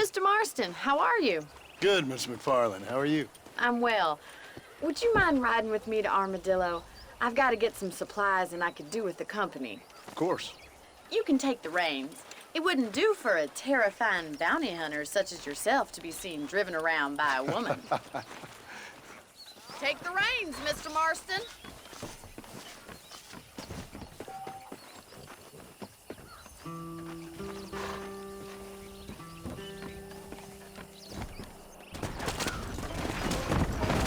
Mr. Marston, how are you? Good, Mr. McFarland. How are you? I'm well. Would you mind riding with me to Armadillo? I've got to get some supplies and I could do with the company. Of course. You can take the reins. It wouldn't do for a terrifying bounty hunter such as yourself to be seen driven around by a woman. Take the reins, Mr. Marston.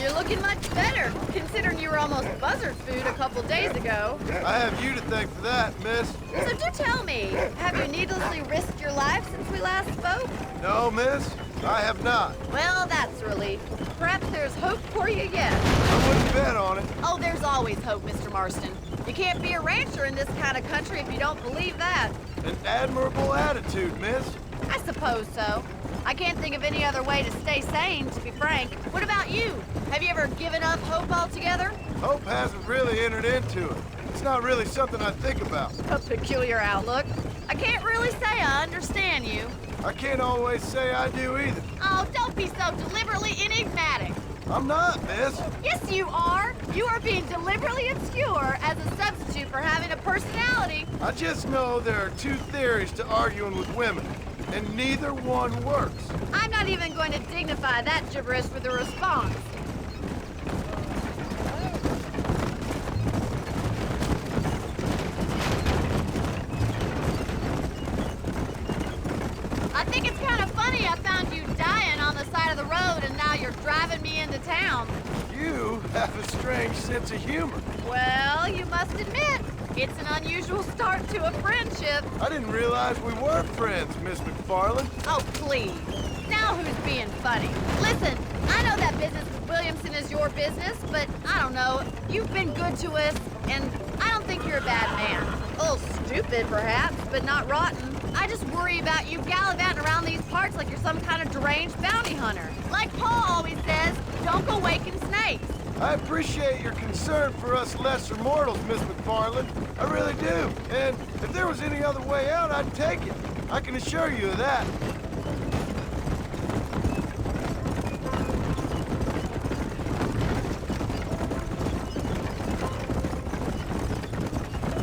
You're looking much better, considering you were almost buzzard food a couple days ago. I have you to thank for that, miss. So do tell me, have you needlessly risked your life since we last spoke? No, miss, I have not. Well, that's a relief. Perhaps there's hope for you yet. I wouldn't bet on it. Oh, there's always hope, Mr. Marston. You can't be a rancher in this kind of country if you don't believe that. An admirable attitude, miss. I suppose so. I can't think of any other way to stay sane, to be frank. What about you? Have you ever given up hope altogether? Hope hasn't really entered into it. It's not really something I think about. A peculiar outlook. I can't really say I understand you. I can't always say I do either. Oh, don't be so deliberately enigmatic. I'm not, miss. Yes, you are. You are being deliberately obscure as a substitute for having a personality. I just know there are two theories to arguing with women, and neither one works. I'm not even going to dignify that gibberish with a response. I think it's kind of funny I found you dying on the side of the road and now you're driving me into town. You have a strange sense of humor. Well, you must admit, it's an unusual start to a friendship. I didn't realize we were friends, Miss McFarland. Oh, please. Now who's being funny? Listen, I know that business with Williamson is your business, but I don't know. You've been good to us, and I don't think you're a bad man. A little stupid, perhaps, but not rotten. I just worry about you gallivanting around these parts like you're some kind of deranged bounty hunter. Like Paul always says, don't go waking snakes. I appreciate your concern for us lesser mortals, Miss McFarland. I really do. And if there was any other way out, I'd take it. I can assure you of that.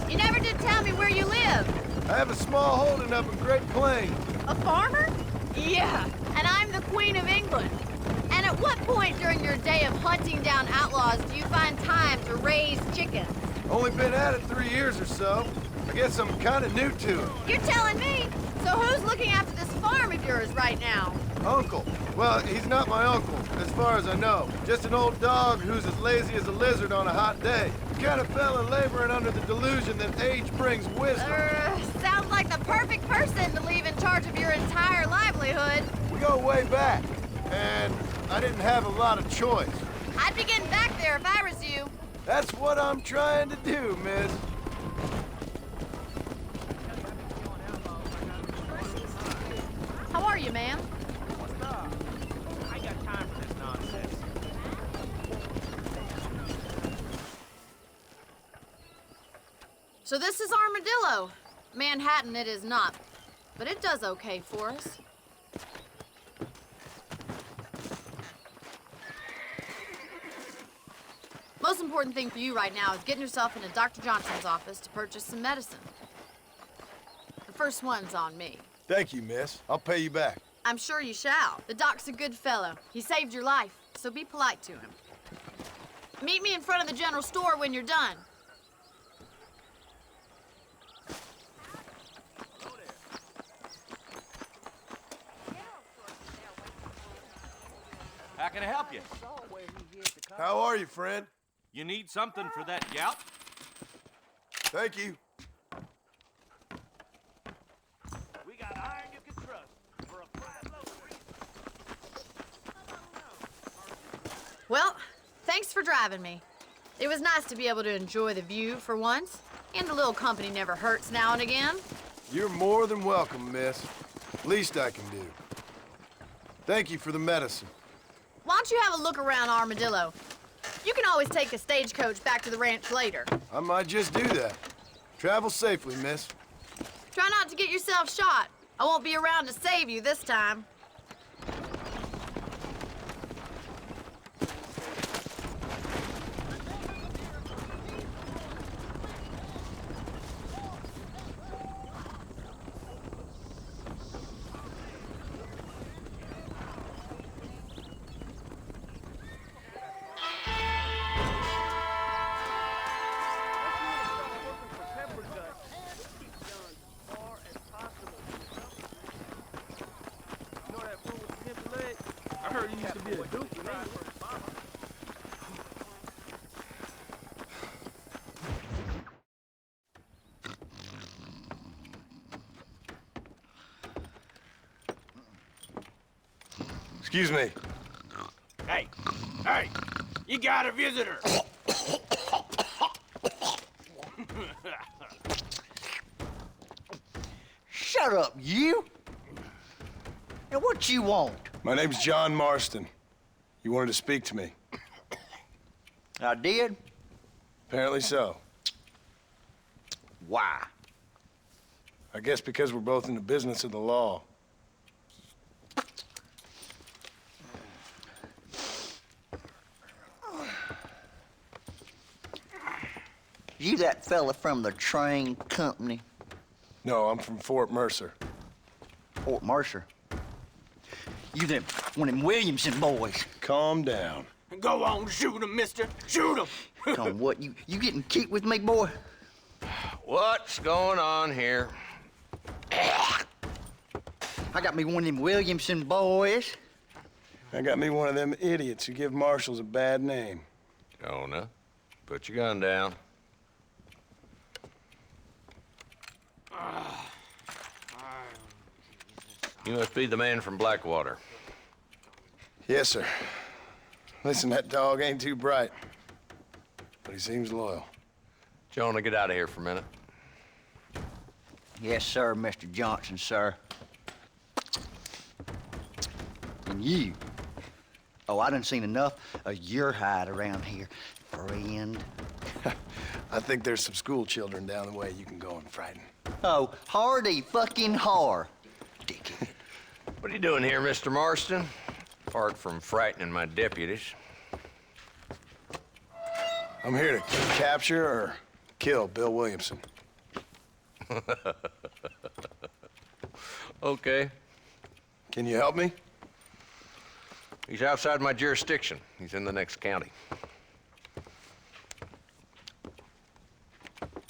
You never did tell me where you live. I have a small holding up in Great Plains. A farmer? Yeah, and I'm the Queen of England. And at what point during your day of hunting down outlaws do you find time to raise chickens? Only been at it 3 years or so. I guess I'm kind of new to it. You're telling me? So who's looking after this farm of yours right now? Uncle. Well, he's not my uncle, as far as I know. Just an old dog who's as lazy as a lizard on a hot day. The kind of fella laboring under the delusion that age brings wisdom. Sounds like the perfect person to leave in charge of your entire livelihood. We go way back, and I didn't have a lot of choice. I'd be getting back there if I was you. That's what I'm trying to do, miss. How are you, ma'am? I ain't got time for this nonsense. So this is Armadillo. Manhattan it is not, but it does okay for us. Most important thing for you right now is getting yourself into Dr. Johnson's office to purchase some medicine. The first one's on me. Thank you, miss. I'll pay you back. I'm sure you shall. The doc's a good fellow. He saved your life, so be polite to him. Meet me in front of the general store when you're done. How can I help you? How are you, friend? You need something for that gout? Thank you. We got iron you can trust for a fried loaf. Well, thanks for driving me. It was nice to be able to enjoy the view for once, and a little company never hurts now and again. You're more than welcome, miss. Least I can do. Thank you for the medicine. Why don't you have a look around Armadillo? You can always take a stagecoach back to the ranch later. I might just do that. Travel safely, miss. Try not to get yourself shot. I won't be around to save you this time. Excuse me. Hey, hey, you got a visitor. Shut up, you! Now what you want? My name's John Marston. You wanted to speak to me. I did? Apparently so. Why? I guess because we're both in the business of the law. You that fella from the train company? No, I'm from Fort Mercer. Fort Mercer? You them one of them Williamson boys? Calm down. Go on, shoot him, mister. Shoot him. Tom, what, you getting cute with me, boy? What's going on here? I got me one of them Williamson boys. I got me one of them idiots who give marshals a bad name. Jonah, put your gun down. You must be the man from Blackwater. Yes, sir. Listen, that dog ain't too bright, but he seems loyal. Jonah, get out of here for a minute. Yes, sir, Mr. Johnson, sir. And you. Oh, I done seen enough of your hide around here, friend. I think there's some school children down the way you can go and frighten. Oh, hardy fucking har. Dickhead. What are you doing here, Mr. Marston? Apart from frightening my deputies. I'm here to capture or kill Bill Williamson. Okay. Can you help me? He's outside my jurisdiction. He's in the next county.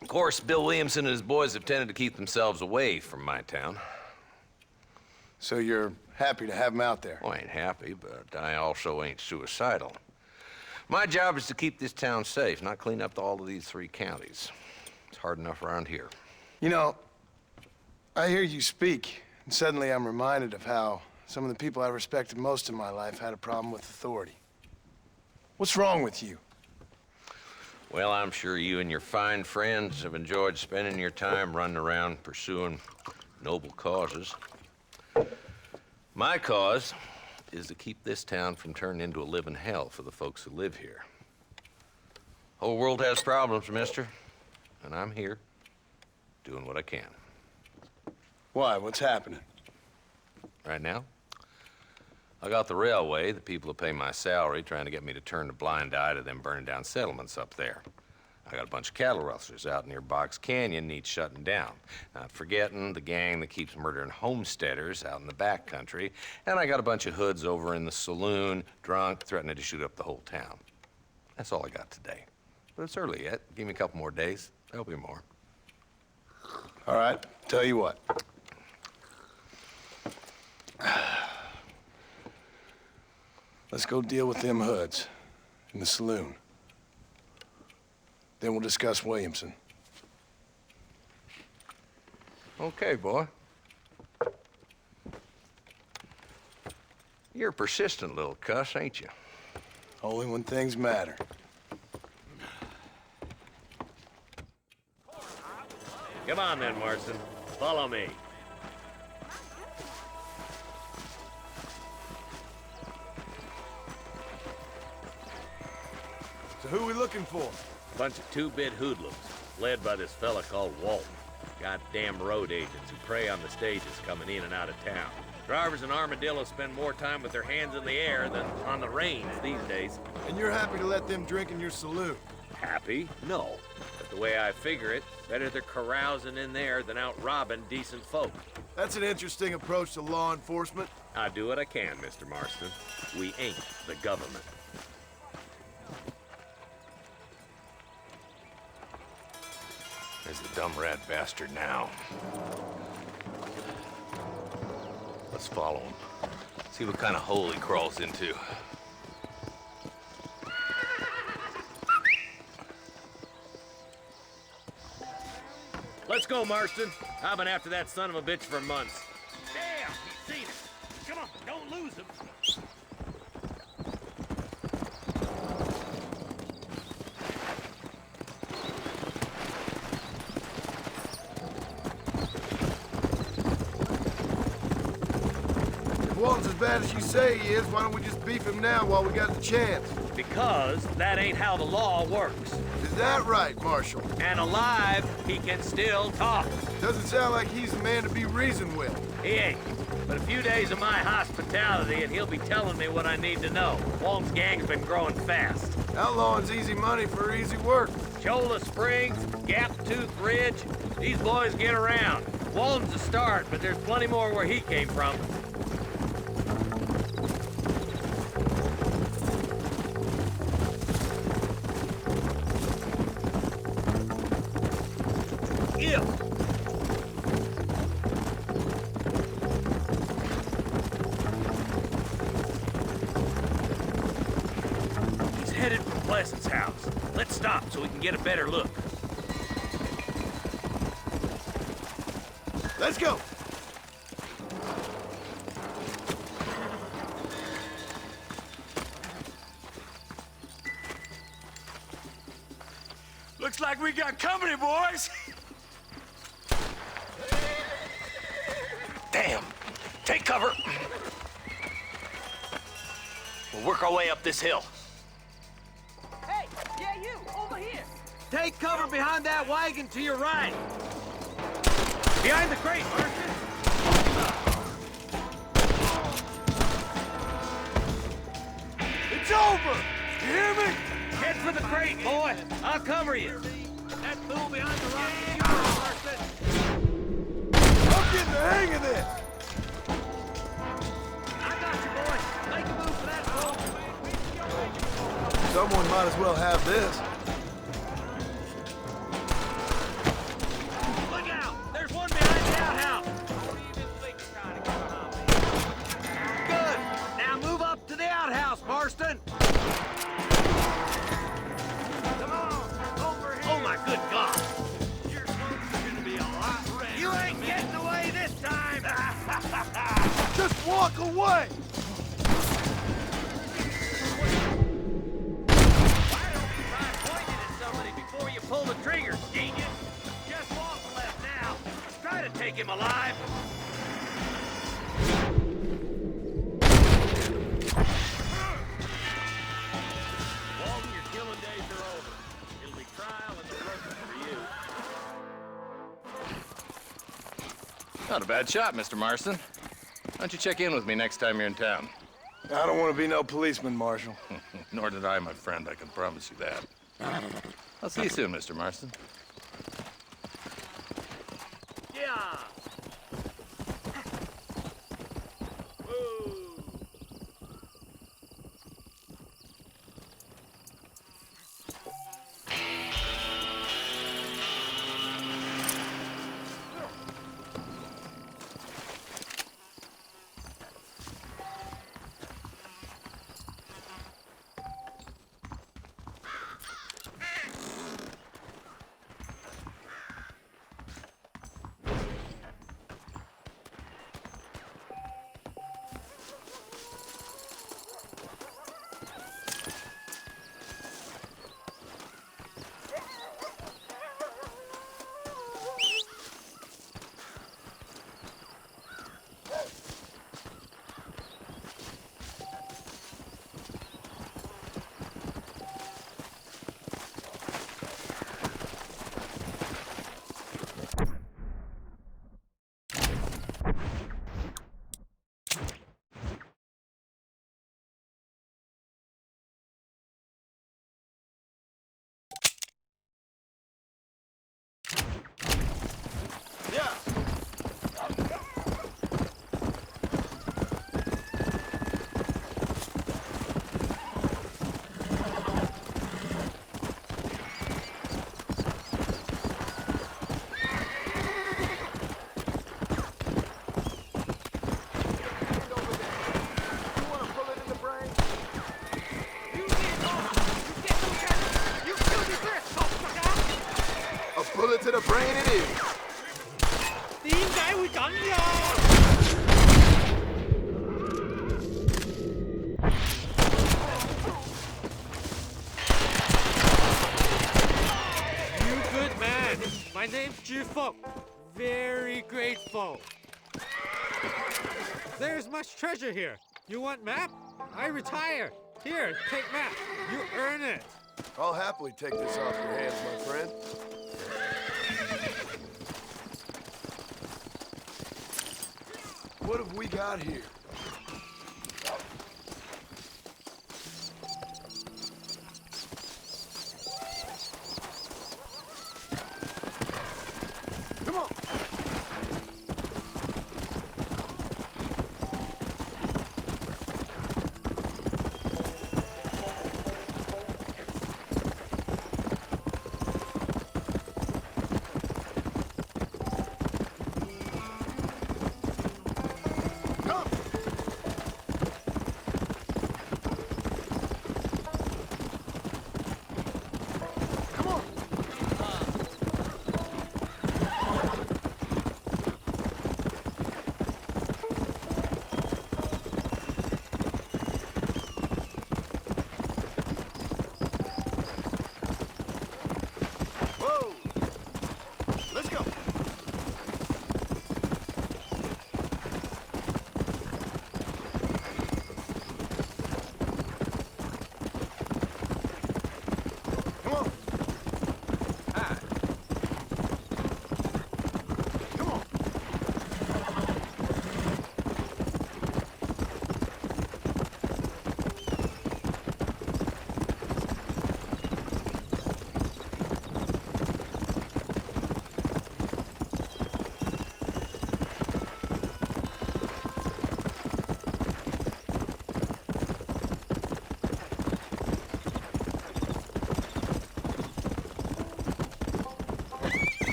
Of course, Bill Williamson and his boys have tended to keep themselves away from my town. So you're happy to have him out there? Well, I ain't happy, but I also ain't suicidal. My job is to keep this town safe, not clean up all of these 3 counties. It's hard enough around here. You know, I hear you speak, and suddenly I'm reminded of how some of the people I respected most in my life had a problem with authority. What's wrong with you? Well, I'm sure you and your fine friends have enjoyed spending your time running around pursuing noble causes. My cause is to keep this town from turning into a living hell for the folks who live here. Whole world has problems, mister, and I'm here doing what I can. Why? What's happening? Right now, I got the railway, the people who pay my salary, trying to get me to turn a blind eye to them burning down settlements up there. I got a bunch of cattle rustlers out near Box Canyon needs shutting down. Not forgetting the gang that keeps murdering homesteaders out in the back country. And I got a bunch of hoods over in the saloon, drunk, threatening to shoot up the whole town. That's all I got today. But it's early yet. Give me a couple more days. There'll be more. All right, tell you what. Let's go deal with them hoods in the saloon. Then we'll discuss Williamson. Okay, boy. You're a persistent little cuss, ain't you? Only when things matter. Come on then, Marston. Follow me. So who we looking for? Bunch of 2-bit hoodlums, led by this fella called Walton. Goddamn road agents who prey on the stages coming in and out of town. Drivers and armadillos spend more time with their hands in the air than on the reins these days. And you're happy to let them drink in your saloon? Happy? No. But the way I figure it, better they're carousing in there than out robbing decent folk. That's an interesting approach to law enforcement. I do what I can, Mr. Marston. We ain't the government. There's the dumb rat bastard now. Let's follow him. See what kind of hole he crawls into. Let's go, Marston. I've been after that son of a bitch for months. Damn, he's seen us. Come on, don't lose him. If Walton's as bad as you say he is, why don't we just beef him now while we got the chance? Because that ain't how the law works. Is that right, Marshal? And alive, he can still talk. Doesn't sound like he's the man to be reasoned with. He ain't. But a few days of my hospitality and he'll be telling me what I need to know. Walton's gang's been growing fast. Outlawing's easy money for easy work. Cholla Springs, Gap Tooth Ridge, these boys get around. Walton's a start, but there's plenty more where he came from. Ew. He's headed for Pleasant's house. Let's stop so we can get a better look. Let's go. Looks like we got company, boys. Damn! Take cover! We'll work our way up this hill. Hey, yeah, you, over here. Take cover behind that wagon to your right. Behind the crate, Marston. It's over! You hear me? Head for the crate, boy. I'll cover you. That fool behind the rock is yours, Marston. I'm getting the hang of this! I got you, boy. Make a move for that fool. Someone might as well have this. Look out! There's one behind the outhouse. Good. Now move up to the outhouse, Marston. Come on, over here. Oh my good God! Your clothes are gonna be a lot redder. You ain't getting away this time. Just walk away! Why don't you try pointing at somebody before you pull the trigger, genius? Just walk left now. Try to take him alive. Walton, your killing days are over. It'll be trial and the broken for you. Not a bad shot, Mr. Marston. Why don't you check in with me next time you're in town? I don't want to be no policeman, Marshal. Nor did I, my friend. I can promise you that. I'll see you soon, Mr. Marston. Yeah. Woo. bullet to the brain it is. 點解會咁樣？ You good man. My name's Jufo. Very grateful. There's much treasure here. You want map? I retire. Here, take map. You earn it. I'll happily take this off your hands, my friend. What have we got here? Come on.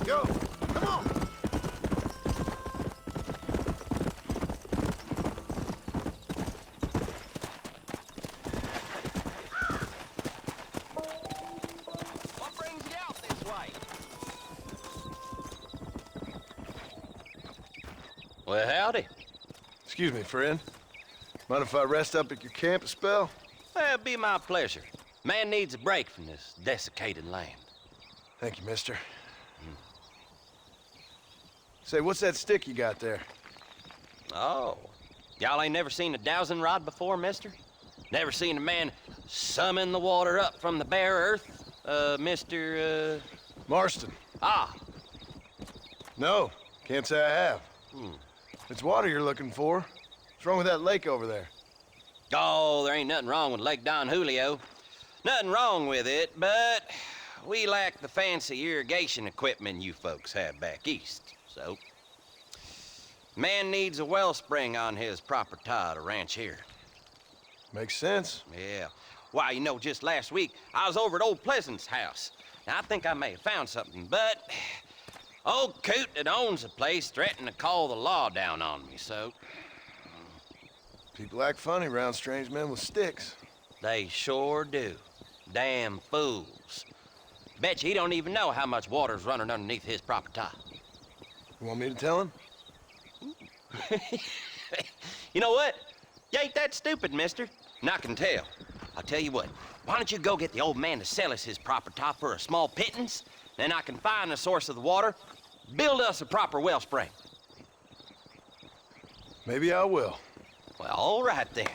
Go! Come on! What brings you out this way? Well, howdy. Excuse me, friend. Mind if I rest up at your camp a spell? Well, it'd be my pleasure. Man needs a break from this desiccated land. Thank you, mister. Say, what's that stick you got there? Oh. Y'all ain't never seen a dowsing rod before, mister? Never seen a man summon the water up from the bare earth? Mr. Marston. Ah. No, can't say I have. If it's water you're looking for, what's wrong with that lake over there? Oh, there ain't nothing wrong with Lake Don Julio. Nothing wrong with it, but we lack the fancy irrigation equipment you folks have back east. So, man needs a wellspring on his property to ranch here. Makes sense. Yeah. Why, you know, just last week, I was over at old Pleasant's house. Now, I think I may have found something, but old coot that owns the place threatened to call the law down on me, so... People act funny around strange men with sticks. They sure do. Damn fools. Bet you he don't even know how much water's running underneath his property. You want me to tell him? You know what? You ain't that stupid, mister. And I can tell. I'll tell you what. Why don't you go get the old man to sell us his property for a small pittance? Then I can find the source of the water, build us a proper wellspring. Maybe I will. Well, all right then.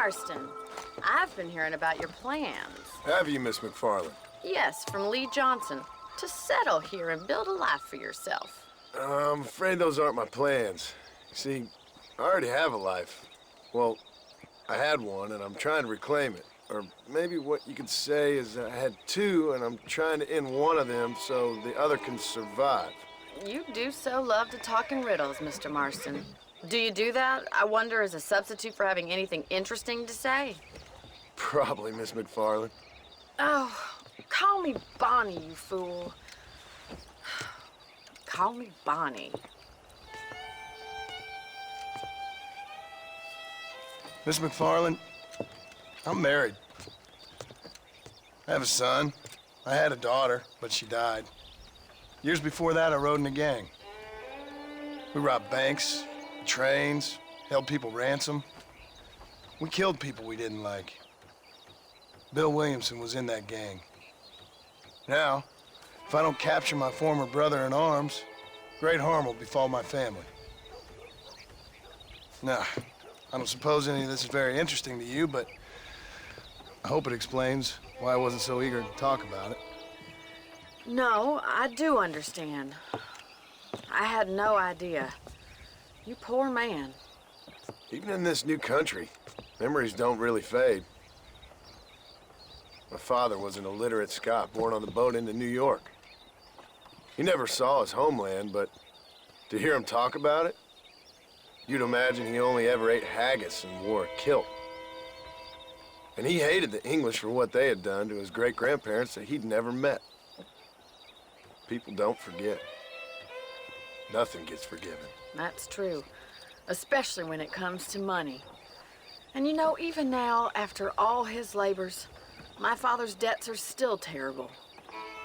Marston. I've been hearing about your plans. Have you, Miss McFarland? Yes, from Lee Johnson. To settle here and build a life for yourself. I'm afraid those aren't my plans. See, I already have a life. Well, I had one, and I'm trying to reclaim it. Or maybe what you could say is I had two, and I'm trying to end one of them so the other can survive. You do so love to talk in riddles, Mr. Marston. Do you do that, I wonder, as a substitute for having anything interesting to say? Probably, Miss McFarland. Oh, call me Bonnie, you fool. Call me Bonnie. Miss McFarland, I'm married. I have a son. I had a daughter, but she died. Years before that, I rode in a gang. We robbed banks, trains, held people ransom. We killed people we didn't like. Bill Williamson was in that gang. Now, if I don't capture my former brother in arms, great harm will befall my family. Now, I don't suppose any of this is very interesting to you, but I hope it explains why I wasn't so eager to talk about it. No, I do understand. I had no idea. You poor man. Even in this new country, memories don't really fade. My father was an illiterate Scot born on the boat into New York. He never saw his homeland, but to hear him talk about it, you'd imagine he only ever ate haggis and wore a kilt. And he hated the English for what they had done to his great-grandparents that he'd never met. People don't forget. Nothing gets forgiven. That's true, especially when it comes to money. And you know, even now, after all his labors, my father's debts are still terrible.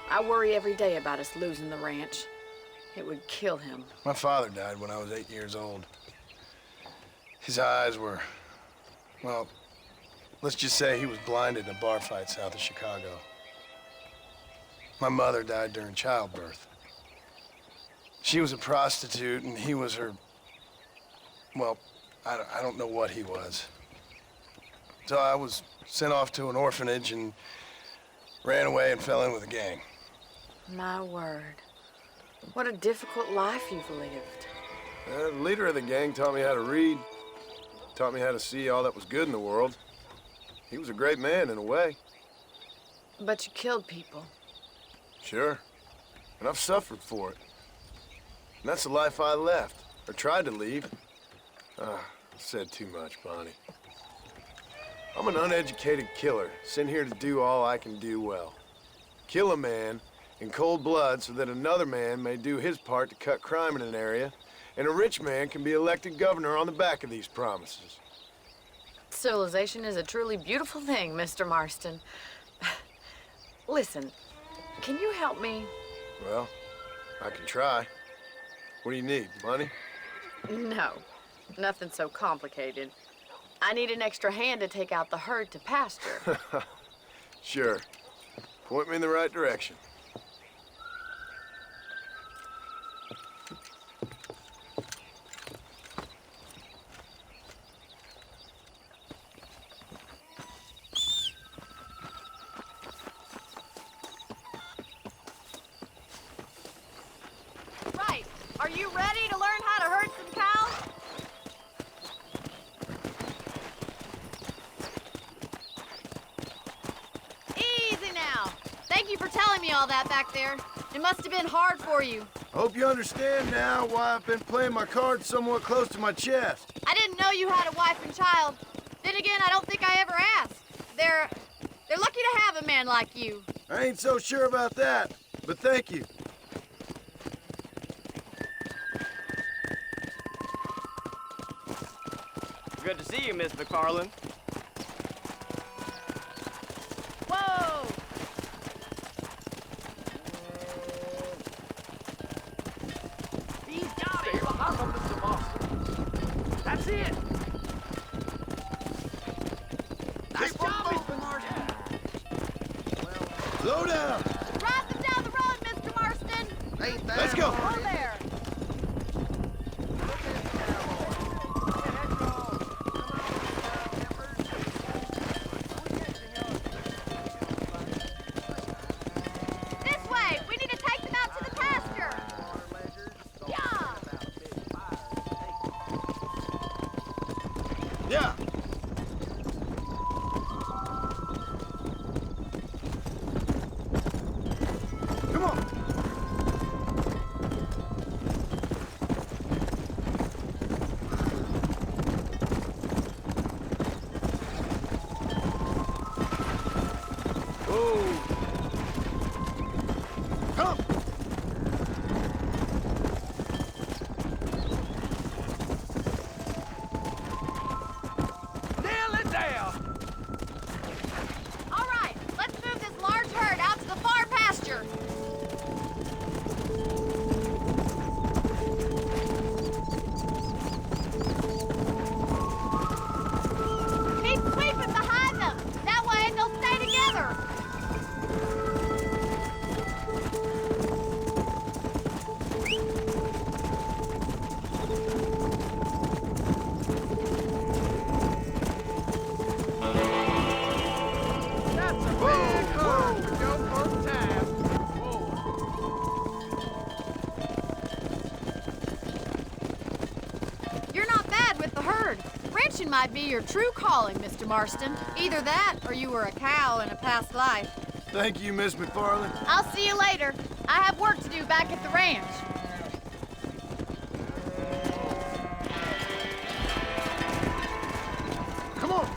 I worry every day about us losing the ranch. It would kill him. My father died when I was 8 years old. His eyes were, well, let's just say he was blinded in a bar fight south of Chicago. My mother died during childbirth. She was a prostitute, and he was her, well, I don't know what he was. So I was sent off to an orphanage and ran away and fell in with a gang. My word. What a difficult life you've lived. The leader of the gang taught me how to read, taught me how to see all that was good in the world. He was a great man in a way. But you killed people. Sure. And I've suffered for it. And that's the life I left, or tried to leave. I said too much, Bonnie. I'm an uneducated killer, sent here to do all I can do well. Kill a man in cold blood so that another man may do his part to cut crime in an area, and a rich man can be elected governor on the back of these promises. Civilization is a truly beautiful thing, Mr. Marston. Listen, can you help me? Well, I can try. What do you need, money? No, nothing so complicated. I need an extra hand to take out the herd to pasture. Sure. Point me in the right direction. Right. Are you ready to learn how to herd some cows? Easy now. Thank you for telling me all that back there. It must have been hard for you. I hope you understand now why I've been playing my cards somewhat close to my chest. I didn't know you had a wife and child. Then again, I don't think I ever asked. They're lucky to have a man like you. I ain't so sure about that, but thank you. Good to see you, Miss McFarland. Whoa! He's got it. Mr. Marston. That's it. Nice job, Mr. Marston. Slow down. Drive them down the road, Mr. Marston. Let's go. On there. Ranching might be your true calling, Mr. Marston. Either that, or you were a cow in a past life. Thank you, Miss McFarland. I'll see you later. I have work to do back at the ranch. Come on.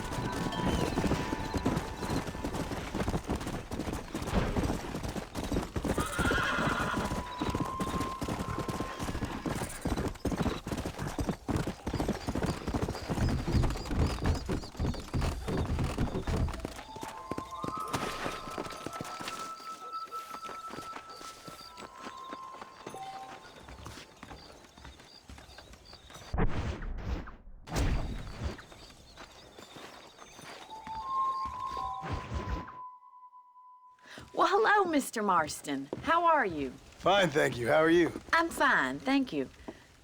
Well, hello, Mr. Marston. How are you? Fine, thank you. How are you? I'm fine, thank you.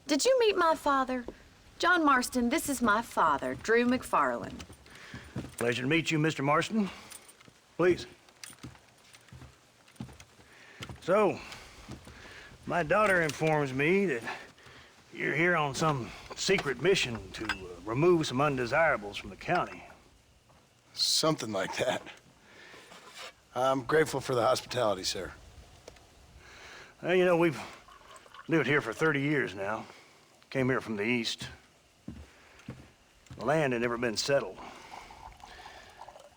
Did you meet my father? John Marston, this is my father, Drew McFarland. Pleasure to meet you, Mr. Marston. Please. So, my daughter informs me that you're here on some secret mission to remove some undesirables from the county. Something like that. I'm grateful for the hospitality, sir. Well, you know, we've lived here for 30 years now. Came here from the east. The land had never been settled.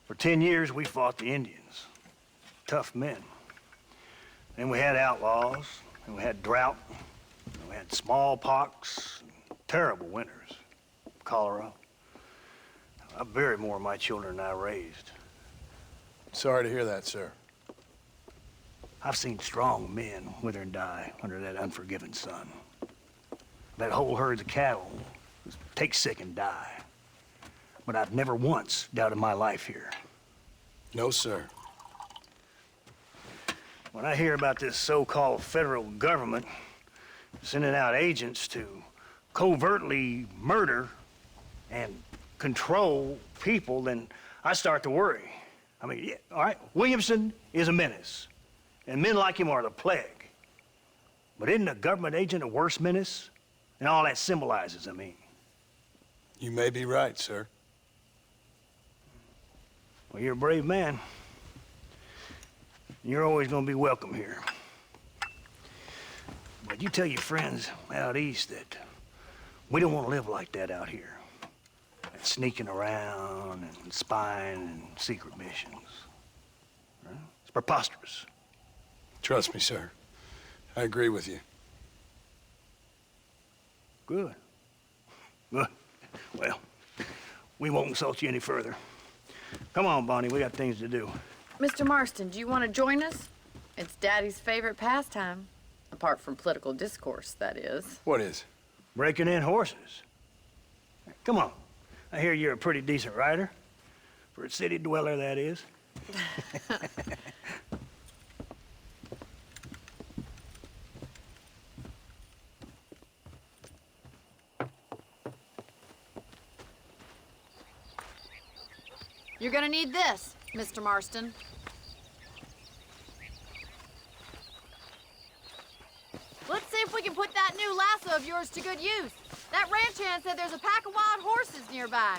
For 10 years, we fought the Indians. Tough men. Then we had outlaws, and we had drought, and we had smallpox, and terrible winters, cholera. I buried more of my children than I raised. Sorry to hear that, sir. I've seen strong men wither and die under that unforgiving sun. That whole herds of cattle just take sick and die. But I've never once doubted my life here. No, sir. When I hear about this so-called federal government sending out agents to covertly murder and control people, then I start to worry. I mean, yeah, all right, Williamson is a menace, and men like him are the plague. But isn't a government agent a worse menace? And all that symbolizes, I mean. You may be right, sir. Well, you're a brave man. You're always gonna be welcome here. But you tell your friends out east that we don't want to live like that out here. Sneaking around and spying and secret missions. Right? It's preposterous. Trust me, sir. I agree with you. Good. Good. Well, we won't insult you any further. Come on, Bonnie, we got things to do. Mr. Marston, do you want to join us? It's Daddy's favorite pastime. Apart from political discourse, that is. What is? Breaking in horses. Come on. I hear you're a pretty decent rider. For a city dweller, that is. You're gonna need this, Mr. Marston. Let's see if we can put that new lasso of yours to good use. That ranch hand said there's a pack of wild horses nearby.